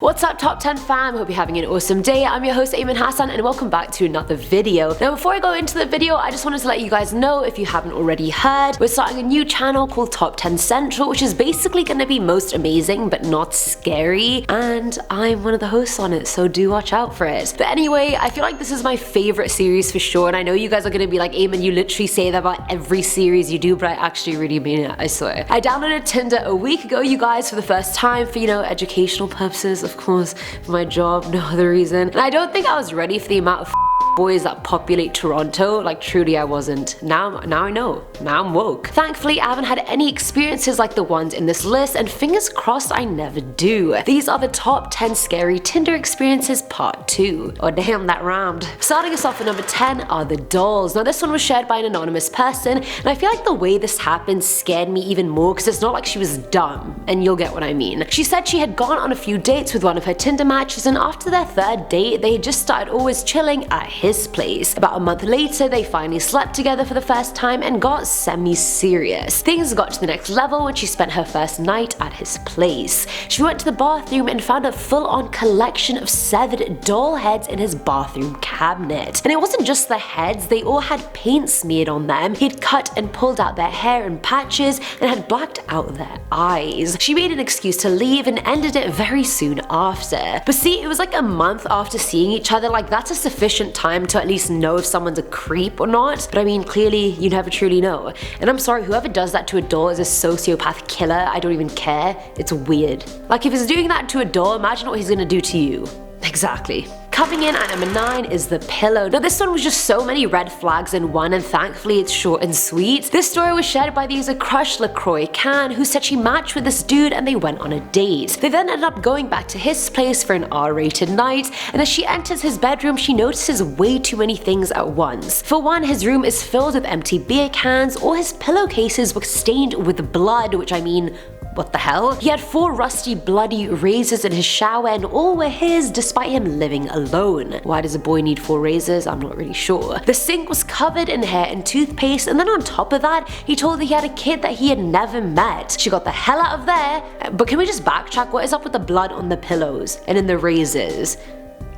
What's up, top 10 fam? Hope you're having an awesome day. I'm your host Ayman Hasan and welcome back to another video. Now before I go into the video, I just wanted to let you guys know, if you haven't already heard, we're starting a new channel called Top 10 Central, which is basically going to be most amazing but not scary, and I'm one of the hosts on it, so do watch out for it. But anyway, I feel like this is my favorite series for sure, and I know you guys are going to be like, Ayman, you literally say that about every series you do, but I actually really mean it, I swear. I downloaded Tinder a week ago, you guys, for the first time for, educational purposes, of course, for my job, no other reason. And I don't think I was ready for the amount of boys that populate Toronto. Like, truly I wasn't. Now I know. Now I'm woke. Thankfully, I haven't had any experiences like the ones in this list, and fingers crossed I never do. These are the top 10 scary Tinder experiences part 2. Oh damn, that rhymed. Starting us off at number 10 are the dolls. Now this one was shared by an anonymous person, and I feel like the way this happened scared me even more because it's not like she was dumb, and you'll get what I mean. She said she had gone on a few dates with one of her Tinder matches, and after their third date, they had just started always chilling at his place. About a month later, they finally slept together for the first time and got semi-serious. Things got to the next level when she spent her first night at his place. She went to the bathroom and found a full-on collection of severed doll heads in his bathroom cabinet. And it wasn't just the heads, they all had paint smeared on them. He'd cut and pulled out their hair in patches and had blacked out their eyes. She made an excuse to leave and ended it very soon after. But see, it was like a month after seeing each other, like that's a sufficient time to at least know if someone's a creep or not. But I mean, clearly you never truly know. And I'm sorry, whoever does that to a doll is a sociopath killer. I don't even care. It's weird. Like, if he's doing that to a doll, imagine what he's gonna do to you. Exactly. Coming in at number 9 is the pillow. Now this one was just so many red flags in one, and thankfully it's short and sweet. This story was shared by the user Crush LaCroix Can, who said she matched with this dude and they went on a date. They then ended up going back to his place for an R-rated night, and as she enters his bedroom, she notices way too many things at once. For one, his room is filled with empty beer cans, all his pillowcases were stained with blood, which I mean, what the hell? He had 4 rusty, bloody razors in his shower, and all were his despite him living alone. Why does a boy need 4 razors? I'm not really sure. The sink was covered in hair and toothpaste, and then on top of that, he told her he had a kid that he had never met. She got the hell out of there. But can we just backtrack? What is up with the blood on the pillows and in the razors?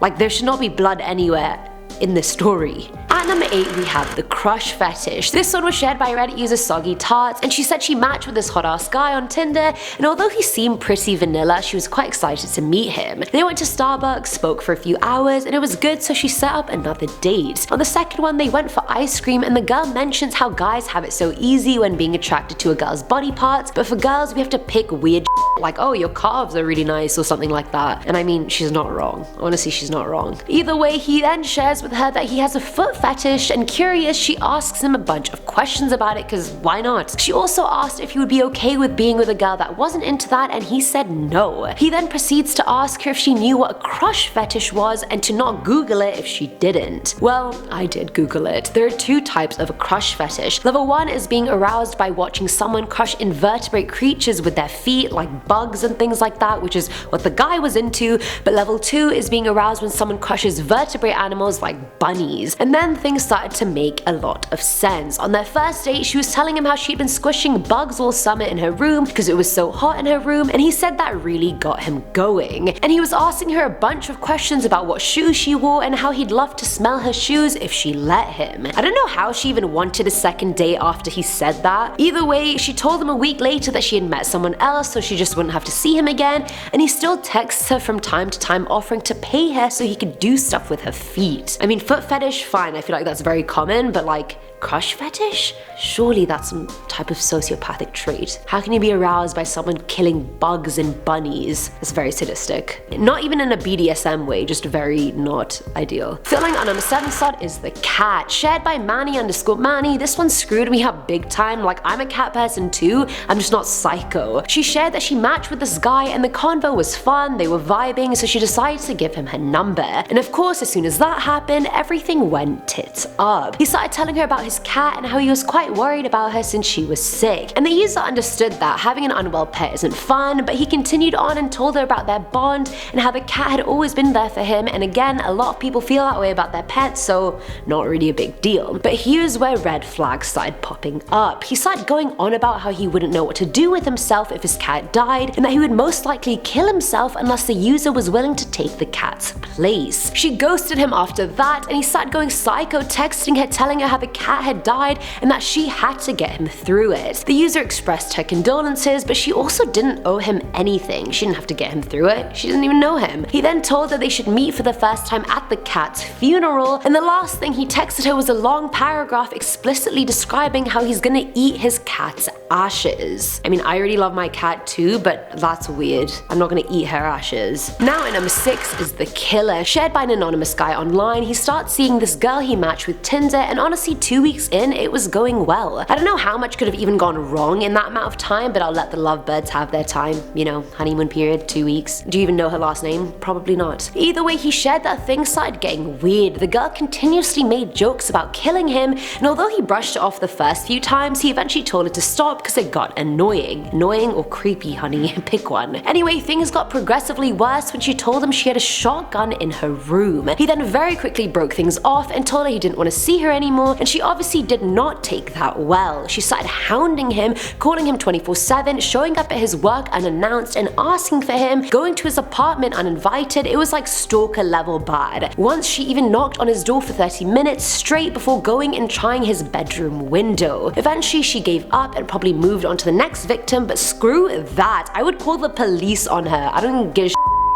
Like, there should not be blood anywhere in this story. At number 8, we have the crush fetish. This one was shared by Reddit user Soggy Tarts, and she said she matched with this hot ass guy on Tinder, and although he seemed pretty vanilla, she was quite excited to meet him. They went to Starbucks, spoke for a few hours, and it was good, so she set up another date. On the second one, they went for ice cream, and the girl mentions how guys have it so easy when being attracted to a girl's body parts, but for girls, we have to pick weird like, oh, your calves are really nice or something like that. And I mean, she's not wrong. Honestly, she's not wrong. Either way, he then shares with her that he has a foot fetish, and curious, she asks him a bunch of questions about it, because why not? She also asked if he would be okay with being with a girl that wasn't into that, and he said no. He then proceeds to ask her if she knew what a crush fetish was and to not Google it if she didn't. Well, I did Google it. There are 2 types of a crush fetish. Level 1 is being aroused by watching someone crush invertebrate creatures with their feet, like bugs and things like that, which is what the guy was into. But level 2 is being aroused when someone crushes vertebrate animals like bunnies. And then things started to make a lot of sense. On their first date, she was telling him how she'd been squishing bugs all summer in her room because it was so hot in her room, and he said that really got him going. And he was asking her a bunch of questions about what shoes she wore and how he'd love to smell her shoes if she let him. I don't know how she even wanted a second date after he said that. Either way, she told him a week later that she had met someone else so she just wouldn't have to see him again, and he still texts her from time to time offering to pay her so he could do stuff with her feet. I mean, foot fetish, fine, I feel like that's very common, but like, crush fetish? Surely that's some type of sociopathic trait. How can you be aroused by someone killing bugs and bunnies? It's very sadistic. Not even in a BDSM way, just very not ideal. Filling on number 7 slot is the cat. Shared by Manny_Manny, this one screwed me up big time. Like, I'm a cat person too, I'm just not psycho. She shared that she matched with this guy and the convo was fun, they were vibing, so she decided to give him her number. And of course, as soon as that happened, everything went tits up. He started telling her about his cat and how he was quite worried about her since she was sick. And the user understood that having an unwell pet isn't fun, but he continued on and told her about their bond and how the cat had always been there for him. And again, a lot of people feel that way about their pets, so not really a big deal. But here's where red flags started popping up. He started going on about how he wouldn't know what to do with himself if his cat died, and that he would most likely kill himself unless the user was willing to take the cat's place. She ghosted him after that, and he started going psycho, texting her telling her how the cat had died and that she had to get him through it. The user expressed her condolences, but she also didn't owe him anything. She didn't have to get him through it. She didn't even know him. He then told her they should meet for the first time at the cat's funeral, and the last thing he texted her was a long paragraph explicitly describing how he's gonna eat his cat's ashes. I mean, I already love my cat too, but that's weird. I'm not gonna eat her ashes. Now at number 6 is the killer. Shared by an anonymous guy online, he starts seeing this girl he matched with Tinder, and honestly 2 weeks in, it was going well. I don't know how much could have even gone wrong in that amount of time, but I'll let the lovebirds have their time. You know, honeymoon period, 2 weeks. Do you even know her last name? Probably not. Either way, he shared that things started getting weird. The girl continuously made jokes about killing him, and although he brushed it off the first few times, he eventually told her to stop because it got annoying. Annoying or creepy, honey? Pick one. Anyway, things got progressively worse when she told him she had a shotgun in her room. He then very quickly broke things off and told her he didn't want to see her anymore, and she obviously did not take that well. She started hounding him, calling him 24/7, showing up at his work unannounced and asking for him, going to his apartment uninvited. It was like stalker level bad. Once she even knocked on his door for 30 minutes straight before going and trying his bedroom window. Eventually she gave up and probably moved on to the next victim, but screw that. I would call the police on her. I don't give a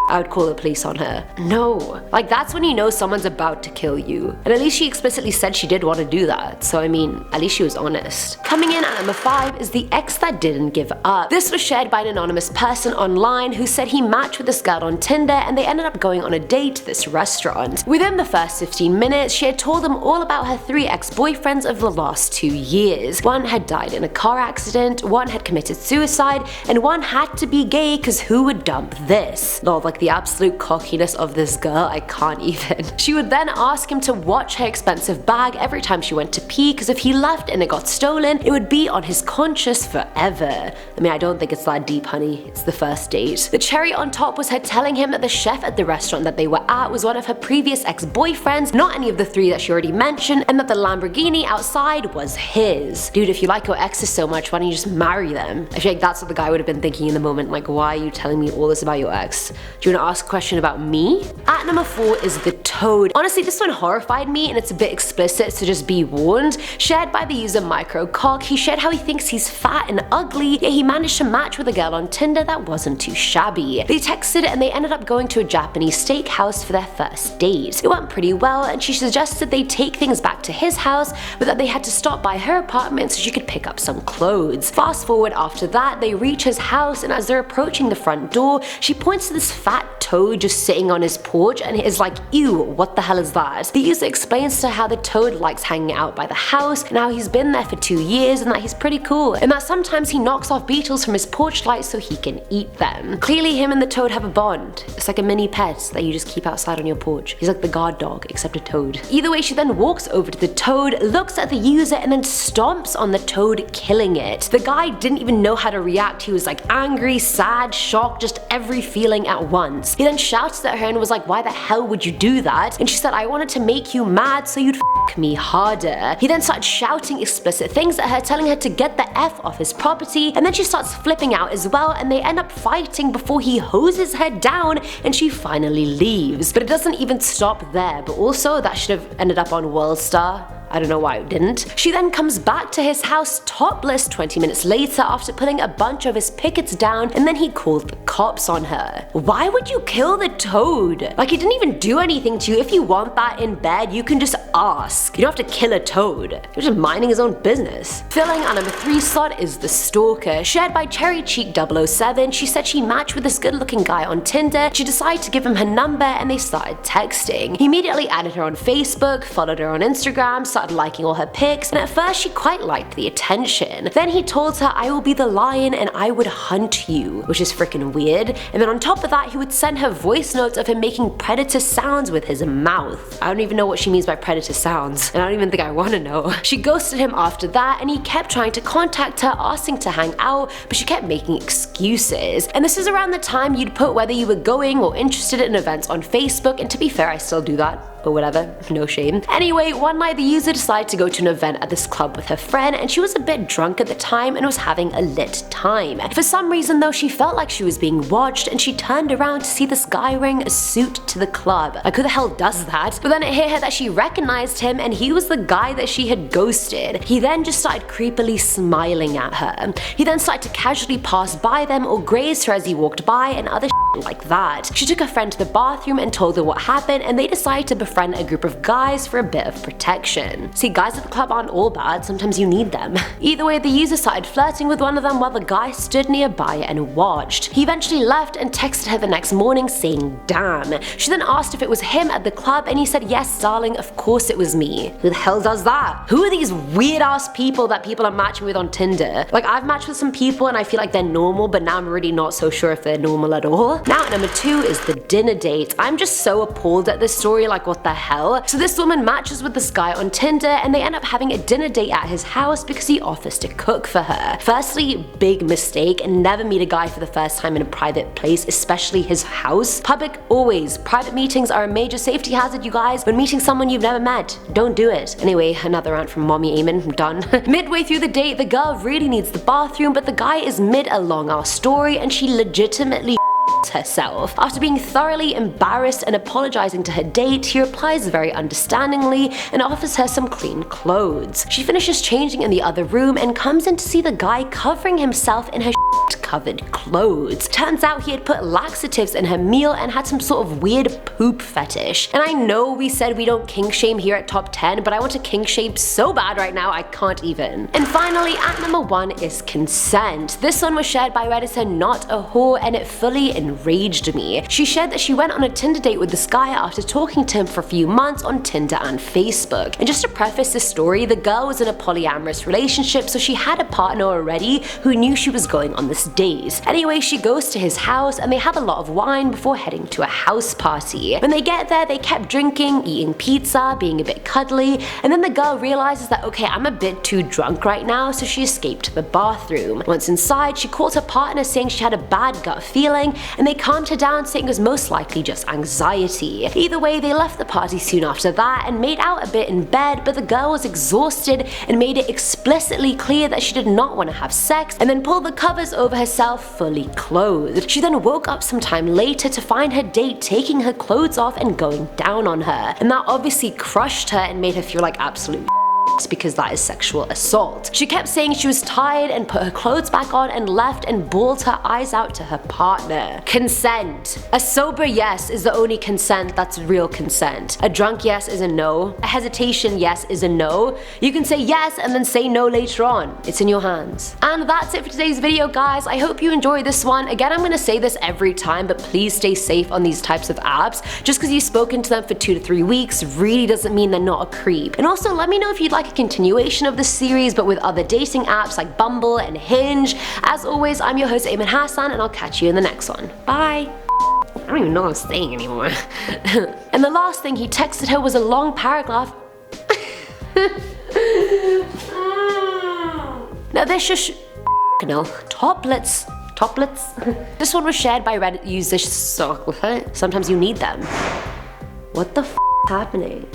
I would call the police on her. No. Like, that's when you know someone's about to kill you. And at least she explicitly said she did want to do that. So I mean, at least she was honest. Coming in at number 5 is the ex that didn't give up. This was shared by an anonymous person online who said he matched with this girl on Tinder and they ended up going on a date to this restaurant. Within the first 15 minutes, she had told them all about her 3 ex-boyfriends of the last 2 years. One had died in a car accident, one had committed suicide, and one had to be gay because who would dump this? Lol, like the absolute cockiness of this girl, I can't even. She would then ask him to watch her expensive bag every time she went to pee because if he left and it got stolen, it would be on his conscience forever. I mean, I don't think it's that deep, honey. It's the first date. The cherry on top was her telling him that the chef at the restaurant that they were at was one of her previous ex-boyfriends, not any of the 3 that she already mentioned, and that the Lamborghini outside was his. Dude, if you like your exes so much, why don't you just marry them? I feel like that's what the guy would have been thinking in the moment, like, why are you telling me all this about your ex? Do you want to ask a question about me? At number 4 is the toad. Honestly, this one horrified me and it's a bit explicit, so just be warned. Shared by the user Microcock, he shared how he thinks he's fat and ugly, yet he managed to match with a girl on Tinder that wasn't too shabby. They texted and they ended up going to a Japanese steakhouse for their first date. It went pretty well and she suggested they take things back to his house, but that they had to stop by her apartment so she could pick up some clothes. Fast forward after that, they reach his house and as they're approaching the front door, she points to this fat toad just sitting on his porch and is like, ew, what the hell is that? The user explains to her how the toad likes hanging out by the house and how he's been there for 2 years and that he's pretty cool and that sometimes he knocks off beetles from his porch light so he can eat them. Clearly him and the toad have a bond. It's like a mini pet that you just keep outside on your porch. He's like the guard dog except a toad. Either way, she then walks over to the toad, looks at the user and then stomps on the toad, killing it. The guy didn't even know how to react. He was like angry, sad, shocked, just every feeling at once. He then shouted at her and was like, why the hell would you do that? And she said, I wanted to make you mad so you'd f me harder. He then started shouting explicit things at her, telling her to get the F off his property, and then she starts flipping out as well and they end up fighting before he hoses her down and she finally leaves. But it doesn't even stop there, but also that should have ended up on Worldstar. I don't know why it didn't. She then comes back to his house topless 20 minutes later after putting a bunch of his pickets down and then he called the cops on her. Why would you kill the toad? Like, he didn't even do anything to you. If you want that in bed, you can just ask. You don't have to kill a toad. You're just minding his own business. Filling our number 3 slot is the stalker. Shared by Cherry Cheek 007, she said she matched with this good looking guy on Tinder. She decided to give him her number and they started texting. He immediately added her on Facebook, followed her on Instagram, started started liking all her pics, and at first she quite liked the attention. Then he told her, "I will be the lion and I would hunt you," which is freaking weird. And then on top of that, he would send her voice notes of him making predator sounds with his mouth. I don't even know what she means by predator sounds, and I don't even think I want to know. She ghosted him after that, and he kept trying to contact her, asking to hang out, but she kept making excuses. And this is around the time you'd put whether you were going or interested in events on Facebook, and to be fair, I still do that. But whatever, no shame. Anyway, one night the user decided to go to an event at this club with her friend, and she was a bit drunk at the time and was having a lit time. For some reason though, she felt like she was being watched, and she turned around to see this guy wearing a suit to the club. Like, who the hell does that? But then it hit her that she recognized him, and he was the guy that she had ghosted. He then just started creepily smiling at her. He then started to casually pass by them or graze her as he walked by, and other like that. She took her friend to the bathroom and told her what happened, and they decided to befriend a group of guys for a bit of protection. See, guys at the club aren't all bad, sometimes you need them. Either way, the user started flirting with one of them while the guy stood nearby and watched. He eventually left and texted her the next morning saying, "Damn." She then asked if it was him at the club, and he said, "Yes, darling, of course it was me." Who the hell does that? Who are these weird ass people that people are matching with on Tinder? Like, I've matched with some people and I feel like they're normal, but now I'm really not so sure if they're normal at all. Now, number 2 is the dinner date. I'm just so appalled at this story, like what the hell? So this woman matches with this guy on Tinder, and they end up having a dinner date at his house because he offers to cook for her. Firstly, big mistake, and never meet a guy for the first time in a private place, especially his house. Public always. Private meetings are a major safety hazard, you guys. When meeting someone you've never met, don't do it. Anyway, another rant from mommy Ayman, I'm done. Midway through the date, the girl really needs the bathroom, but the guy is mid a long ass story, and she legitimately herself. After being thoroughly embarrassed and apologizing to her date, he replies very understandingly and offers her some clean clothes. She finishes changing in the other room and comes in to see the guy covering himself in her covered clothes. Turns out he had put laxatives in her meal and had some sort of weird poop fetish. And I know we said we don't kink shame here at Top 10, but I want to kink shame so bad right now I can't even. And finally, at number 1 is consent. This one was shared by Redditor Not a Whore, and it fully enraged me. She shared that she went on a Tinder date with this guy after talking to him for a few months on Tinder and Facebook. And just to preface this story, the girl was in a polyamorous relationship, so she had a partner already who knew she was going on this date. Anyway, she goes to his house and they have a lot of wine before heading to a house party. When they get there, they kept drinking, eating pizza, being a bit cuddly, and then the girl realizes that, okay, I'm a bit too drunk right now, so she escaped to the bathroom. Once inside, she called her partner saying she had a bad gut feeling, and they calmed her down saying it was most likely just anxiety. Either way, they left the party soon after that and made out a bit in bed, but the girl was exhausted and made it explicitly clear that she did not want to have sex, and then pulled the covers over herself fully clothed. She then woke up some time later to find her date taking her clothes off and going down on her, and that obviously crushed her and made her feel like absolute because that is sexual assault. She kept saying she was tired and put her clothes back on and left and bawled her eyes out to her partner. Consent. A sober yes is the only consent that's real consent. A drunk yes is a no. A hesitation yes is a no. You can say yes and then say no later on. It's in your hands. And that's it for today's video, guys. I hope you enjoyed this one. Again, I'm gonna say this every time, but please stay safe on these types of apps. Just because you've spoken to them for 2 to 3 weeks really doesn't mean they're not a creep. And also, let me know if you'd like a continuation of this series but with other dating apps like Bumble and Hinge. As always, I'm your host Ayman Hasan, and I'll catch you in the next one. Bye! I don't even know what I'm saying anymore. And the last thing he texted her was a long paragraph. Now this just no. Toplets. This one was shared by Reddit users, so sometimes you need them. What the f happening?